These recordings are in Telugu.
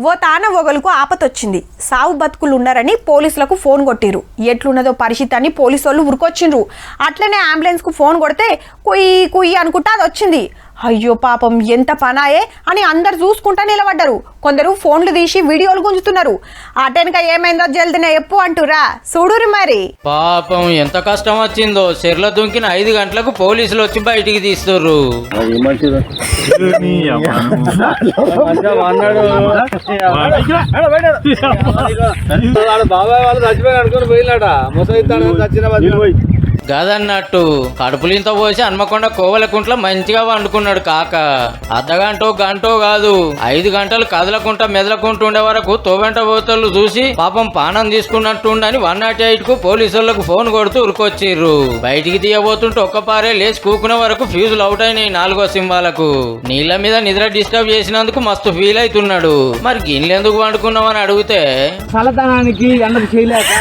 ఓ తాన ఒగలకు ఆపతొచ్చింది. సావు బతుకులు ఉన్నారని పోలీసులకు ఫోన్ కొట్టిరు. ఎట్లున్నదో పరిస్థితి అని పోలీసు వాళ్ళు ఉరుకొచ్చిండ్రు. అట్లనే అంబులెన్స్ కు ఫోన్ కొడితే కుయ్యి కుయ్యి అనుకుంటా అది వచ్చింది. అయ్యో పాపం ఎంత పనాయే అని అందరు చూసుకుంటా నిలబడ్డారు. కొందరు ఫోన్లు తీసి వీడియోలు గుంజుతున్నారు. అటెనక ఏమైందో జల్దిన ఎప్పు అంటురా చూడురు. మరి పాపం ఎంత కష్టం వచ్చిందో. చెర్ల దుంకిన 5 గంటలకు పోలీసులు వచ్చి బయటికి తీస్తుర్రు. బాబాయ్ వాళ్ళు చచ్చిపోయి అనుకుని పోయినాడ ముసలి గదన్నట్టు కడుపులింత పోసి హన్మకొండ కోవలకుంట్ల మంచిగా వండుకున్నాడు కాక. అర్ధగంటో గంటో కాదు 5 గంటలు కదలకుంటా మెదలకుంటూ ఉండే వరకు తోవెంట పోతలు చూసి పాపం పానం తీసుకున్నట్టుండని 108 కు పోలీసులకు ఫోన్ కొడుతూ ఉరుకొచ్చిర్రు. బయటికి తీయబోతుంటే ఒక్కపారే లేచి కూకునే వరకు ఫ్యూజులు అవుట్ అయినాయి 4వ సింహాలకు. నీళ్ల మీద నిద్ర డిస్టర్బ్ చేసినందుకు మస్తు ఫీల్ అవుతున్నాడు. మరి గిన్నెలు ఎందుకు వండుకున్నామని అడిగితే చల్లదనానికి ఎండకు చేయలేక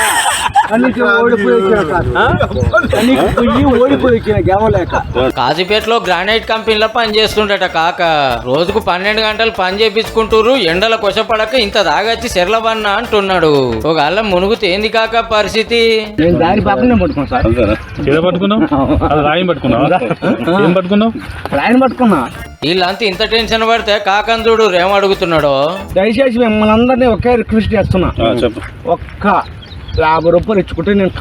కాజీపేటలో గ్రానైట్ కంపెనీలో పని చేస్తుండట కాక. రోజుకు 12 గంటలు పని చేపించుకుంటూరు. ఎండల కొసపడక ఇంత దాగచ్చి సెర్లబన్నా అంటున్నాడు. ఒకవేళ మునుగుతే ఏంది కాక పరిస్థితి? దారి పక్కనే పట్టుకున్నా. వీళ్ళంతా ఇంత టెన్షన్ పడితే కాకని చూడు ఏమడుగుతున్నాడో. దయచేసి మిమ్మల్ని అందరినీ ఒకే రిక్వెస్ట్ చేస్తున్నా, ఒక్క 50 రూపాయలు ఇచ్చుకుంటే నేను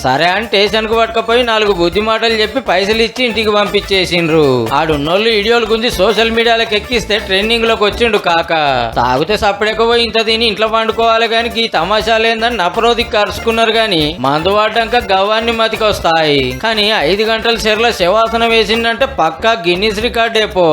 సరే అని స్టేషన్ కు పట్టుకపోయి 4 బుద్ధి మాటలు చెప్పి పైసలు ఇచ్చి ఇంటికి పంపించేసిండ్రు. ఆడున్నోళ్ళు వీడియోలు గుంజి సోషల్ మీడియాలకు ఎక్కిస్తే ట్రెండింగ్ లోకి వచ్చిండు కాక. తాగితే సప్పుడెక్కపోయి ఇంత తిని ఇంట్లో పండుకోవాలి గాని ఈ తమాషాలేందని నపరోదికి కరుచుకున్నారు గాని మందు వాడ్డాక గవ్వాన్ని మతికి వస్తాయి. కానీ 5 గంటల చెర్ల శవాసన వేసిందంటే పక్కా గిన్నిస్ రికార్డే పో.